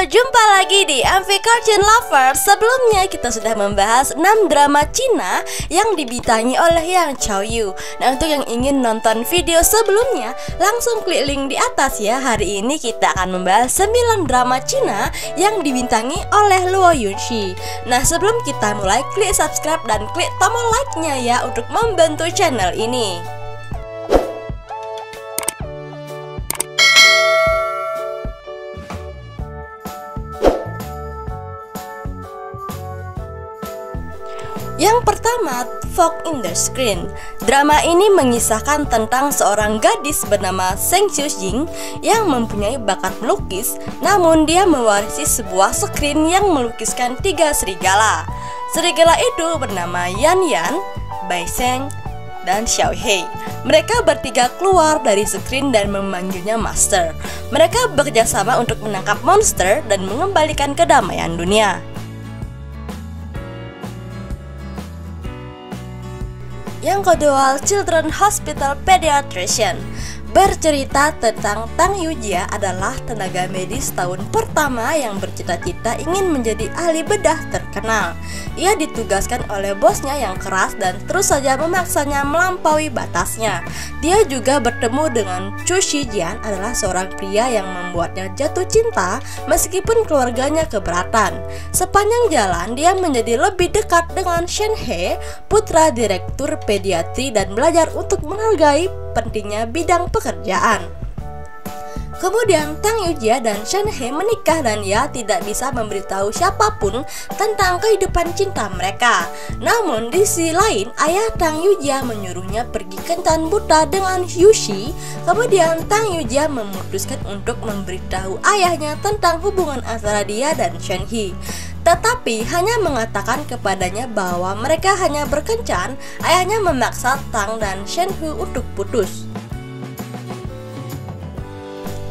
Berjumpa lagi di MV Cartoon Lover. Sebelumnya kita sudah membahas 6 drama Cina yang dibintangi oleh Yang Chaoyu. Nah, untuk yang ingin nonton video sebelumnya, langsung klik link di atas ya. Hari ini kita akan membahas 9 drama Cina yang dibintangi oleh Luo Yunxi. Nah, sebelum kita mulai, klik subscribe dan klik tombol like-nya ya untuk membantu channel ini. Yang pertama, Fog in the Screen. Drama ini mengisahkan tentang seorang gadis bernama Zheng Xiujing yang mempunyai bakat melukis, namun dia mewarisi sebuah screen yang melukiskan 3 serigala. Serigala itu bernama Yan Yan, Bai Sheng, dan Xiao Hei. Mereka bertiga keluar dari screen dan memanggilnya Master. Mereka bekerjasama untuk menangkap monster dan mengembalikan kedamaian dunia. Yang kedua, Children Hospital Pediatrician. Bercerita tentang Tang Yujia adalah tenaga medis tahun pertama yang bercita-cita ingin menjadi ahli bedah terkenal. Ia ditugaskan oleh bosnya yang keras dan terus saja memaksanya melampaui batasnya. Dia juga bertemu dengan Chu Shijian, adalah seorang pria yang membuatnya jatuh cinta meskipun keluarganya keberatan. Sepanjang jalan dia menjadi lebih dekat dengan Shen He, putra direktur pediatri, dan belajar untuk menghargai pentingnya bidang pekerjaan. Kemudian Tang Yujia dan Shen He menikah dan ia tidak bisa memberitahu siapapun tentang kehidupan cinta mereka. Namun di sisi lain, ayah Tang Yujia menyuruhnya pergi kencan buta dengan Yushi. Kemudian Tang Yujia memutuskan untuk memberitahu ayahnya tentang hubungan antara dia dan Shen He. Tetapi hanya mengatakan kepadanya bahwa mereka hanya berkencan. Ayahnya memaksa Tang dan Shen He untuk putus.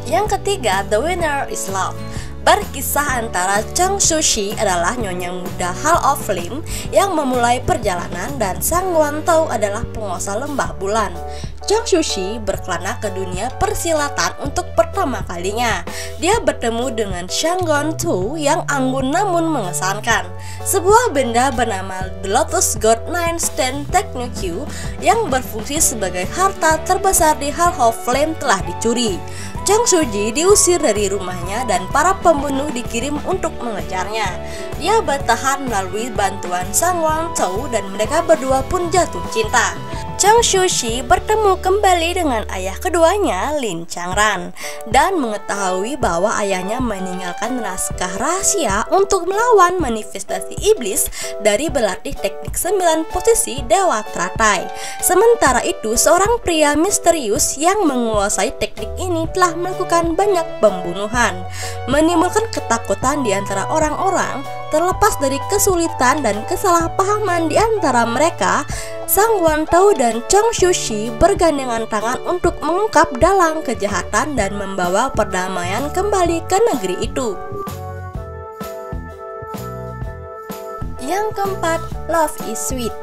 Yang ketiga, The Winner is Love. Berkisah antara Chang Shushi, adalah nyonya muda Hall of Flame yang memulai perjalanan, dan Sang Guantou adalah penguasa lembah bulan. Chang Shushi berkelana ke dunia persilatan untuk pertama kalinya. Dia bertemu dengan Sang Guantou yang anggun namun mengesankan. Sebuah benda bernama The Lotus God Nine Stand Technique yang berfungsi sebagai harta terbesar di Hall of Flame telah dicuri. Chang Shuji diusir dari rumahnya dan para pembunuh dikirim untuk mengejarnya. Dia bertahan melalui bantuan Sang Guantou dan mereka berdua pun jatuh cinta. Chang Shushi bertemu kembali dengan ayah keduanya, Lin Changran, dan mengetahui bahwa ayahnya meninggalkan naskah rahasia untuk melawan manifestasi iblis dari berlatih teknik 9 posisi Dewa Teratai. Sementara itu, seorang pria misterius yang menguasai teknik ini telah melakukan banyak pembunuhan, menimbulkan ketakutan di antara orang-orang. Terlepas dari kesulitan dan kesalahpahaman di antara mereka, Sang Guantou dan Chang Shushi bergandengan tangan untuk mengungkap dalang kejahatan dan membawa perdamaian kembali ke negeri itu. Yang keempat, Love is Sweet.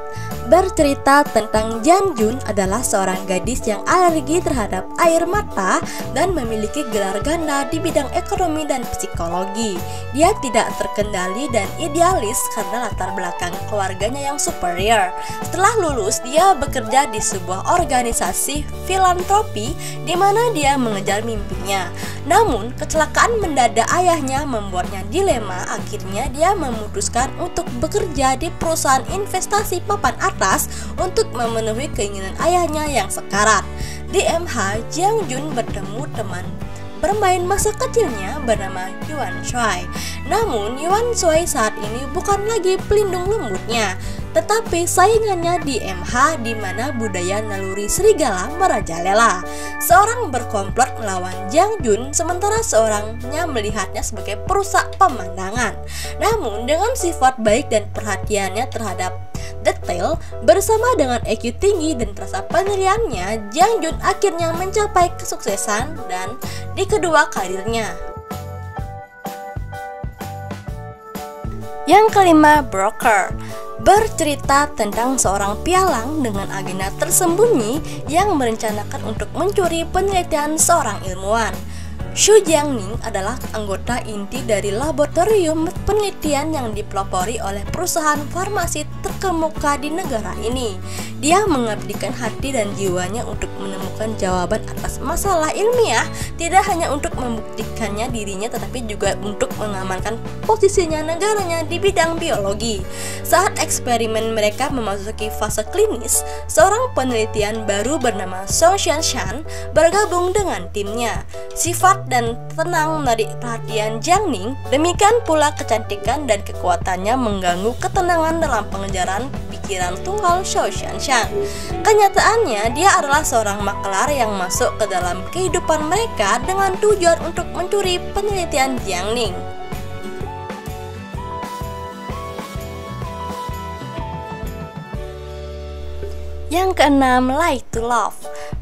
Bercerita tentang Jian Jun, adalah seorang gadis yang alergi terhadap air mata dan memiliki gelar ganda di bidang ekonomi dan psikologi. Dia tidak terkendali dan idealis karena latar belakang keluarganya yang superior. Setelah lulus, dia bekerja di sebuah organisasi filantropi di mana dia mengejar mimpinya. Namun, kecelakaan mendadak ayahnya membuatnya dilema. Akhirnya dia memutuskan untuk bekerja di perusahaan investasi papan atas untuk memenuhi keinginan ayahnya yang sekarat. Di MH, Jiang Jun bertemu teman bermain masa kecilnya bernama Yuan Shuai. Namun Yuan Shuai saat ini bukan lagi pelindung lembutnya, tetapi saingannya di MH, di mana budaya naluri serigala merajalela. Seorang berkomplot melawan Jiang Jun, sementara seorangnya melihatnya sebagai perusak pemandangan. Namun dengan sifat baik dan perhatiannya terhadap detail, bersama dengan EQ tinggi dan rasa pendiriannya, Jiang Jun akhirnya mencapai kesuksesan dan di kedua karirnya. Yang kelima, Broker. Bercerita tentang seorang pialang dengan agenda tersembunyi yang merencanakan untuk mencuri penelitian seorang ilmuwan. Xu Jiangning adalah anggota inti dari laboratorium penelitian yang dipelopori oleh perusahaan farmasi terkemuka di negara ini. Dia mengabdikan hati dan jiwanya untuk menemukan jawaban atas masalah ilmiah, tidak hanya untuk membuktikannya dirinya tetapi juga untuk mengamankan posisinya negaranya di bidang biologi. Saat eksperimen mereka memasuki fase klinis, seorang penelitian baru bernama Song Xianshan bergabung dengan timnya. Sifat dan tenang menarik perhatian Jiangning, demikian pula kecantikan dan kekuatannya mengganggu ketenangan dalam pengejaran pikiran tunggal Song Xianshan. Kenyataannya, dia adalah seorang makelar yang masuk ke dalam kehidupan mereka dengan tujuan untuk mencuri penelitian Jiangning. Yang keenam, Like to Love.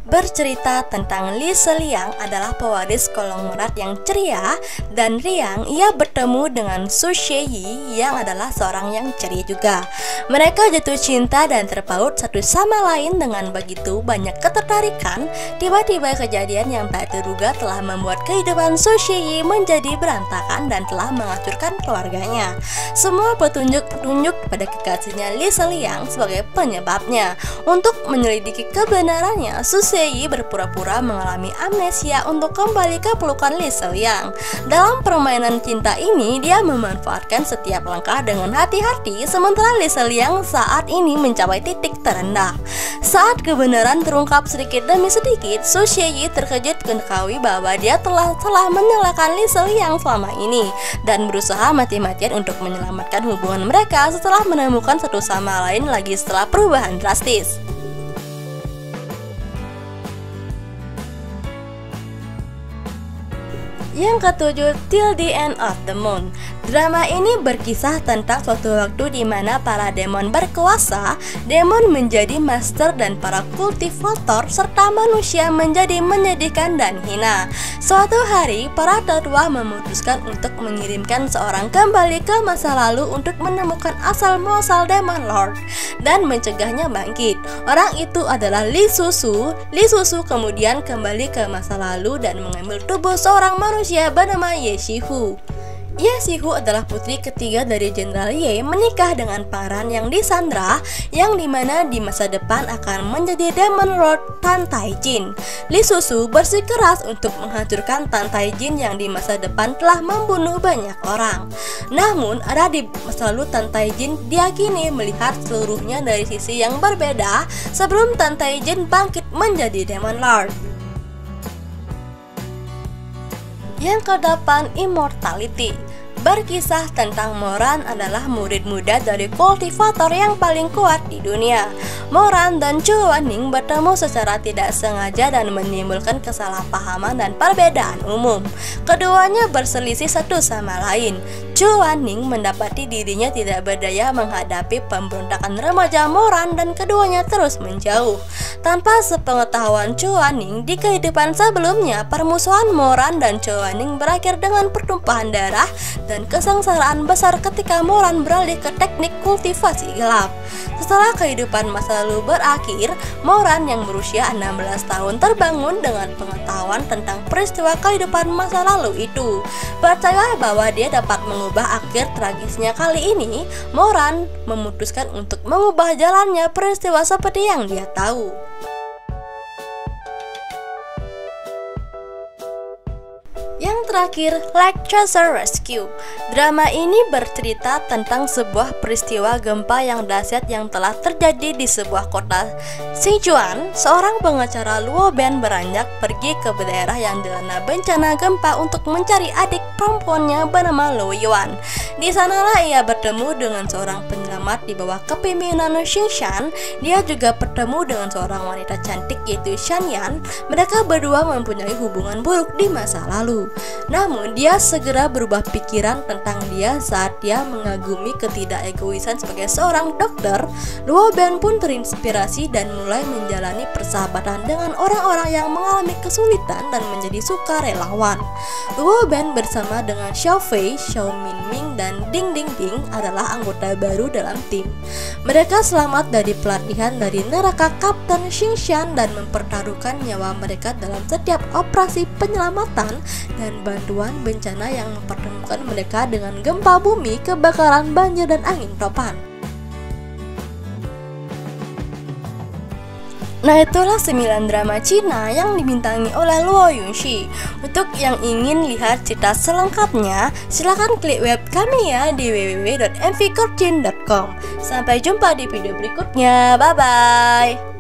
Bercerita tentang Li Seliang adalah pewaris konglomerat yang ceria dan riang. Ia bertemu dengan Su Sheyi yang adalah seorang yang ceria juga. Mereka jatuh cinta dan terpaut satu sama lain dengan begitu banyak ketertarikan. Tiba-tiba kejadian yang tak terduga telah membuat kehidupan Su Sheyi menjadi berantakan dan telah menghancurkan keluarganya. Semua petunjuk-petunjuk pada kekasihnya Li Seliang sebagai penyebabnya. Untuk menyelidiki kebenarannya, Su Sheyi berpura-pura mengalami amnesia untuk kembali ke pelukan Li Seliang. Dalam permainan cinta ini, dia memanfaatkan setiap langkah dengan hati-hati, sementara Li Seliang saat ini mencapai titik terendah. Saat kebenaran terungkap sedikit demi sedikit, Su Sheyi terkejut mengetahui bahwa dia telah menyalahkan Li Seliang selama ini dan berusaha mati-matian untuk menyelamatkan hubungan mereka setelah menemukan satu sama lain lagi setelah perubahan drastis. Yang ketujuh, Till the End of the Moon. Drama ini berkisah tentang suatu waktu di mana para demon berkuasa, demon menjadi master dan para kultivator serta manusia menjadi menyedihkan dan hina. Suatu hari, para tetua memutuskan untuk mengirimkan seorang kembali ke masa lalu untuk menemukan asal-muasal Demon Lord dan mencegahnya bangkit. Orang itu adalah Li Susu. Li Susu kemudian kembali ke masa lalu dan mengambil tubuh seorang manusia bernama Ye Shihu. Ye Shihu adalah putri ketiga dari Jenderal Ye menikah dengan pangeran yang disandra, yang dimana di masa depan akan menjadi Demon Lord Tan Taijin. Li Susu bersikeras untuk menghancurkan Tan Taijin yang di masa depan telah membunuh banyak orang. Namun ada di masa lalu Tan Taijin diyakini melihat seluruhnya dari sisi yang berbeda sebelum Tan Taijin bangkit menjadi Demon Lord. Yang ke-8, Immortality. Berkisah tentang Moran adalah murid muda dari kultivator yang paling kuat di dunia. Moran dan Chu Wanning bertemu secara tidak sengaja dan menimbulkan kesalahpahaman dan perbedaan umum. Keduanya berselisih satu sama lain. Chu Wanning mendapati dirinya tidak berdaya menghadapi pemberontakan remaja Moran dan keduanya terus menjauh. Tanpa sepengetahuan Chu Wanning, di kehidupan sebelumnya permusuhan Moran dan Chu Wanning berakhir dengan pertumpahan darah dan kesengsaraan besar ketika Moran beralih ke teknik kultivasi gelap. Setelah kehidupan masa lalu berakhir, Moran yang berusia 16 tahun terbangun dengan pengetahuan tentang peristiwa kehidupan masa lalu itu. Percaya bahwa dia dapat mengubah akhir tragisnya kali ini, Moran memutuskan untuk mengubah jalannya peristiwa seperti yang dia tahu. Yang terakhir, Like Treasure Rescue. Drama ini bercerita tentang sebuah peristiwa gempa yang dahsyat yang telah terjadi di sebuah kota Sichuan. Seorang pengacara Luo Ben beranjak pergi ke daerah yang dilanda bencana gempa untuk mencari adik perempuannya bernama Luo Yuan. Di sanalah ia bertemu dengan seorang penyelamat di bawah kepemimpinan Xing Shan. Dia juga bertemu dengan seorang wanita cantik yaitu Shan Yan. Mereka berdua mempunyai hubungan buruk di masa lalu. Namun dia segera berubah pikiran tentang dia saat dia mengagumi ketidakegoisan sebagai seorang dokter. Luo Ben pun terinspirasi dan mulai menjalani persahabatan dengan orang-orang yang mengalami kesulitan dan menjadi sukarelawan. Luo Ben bersama dengan Xiao Fei, Xiao Minming, dan Ding Ding Ding adalah anggota baru dalam tim. Mereka selamat dari pelatihan dari neraka Kapten Xingshan dan mempertaruhkan nyawa mereka dalam setiap operasi penyelamatan dan bantuan bencana yang mempertemukan mereka dengan gempa bumi, kebakaran, banjir, dan angin topan. Nah, itulah 9 drama Cina yang dibintangi oleh Luo Yunxi. Untuk yang ingin lihat cerita selengkapnya, silahkan klik web kami ya di www.mvcorchin.com. Sampai jumpa di video berikutnya. Bye-bye.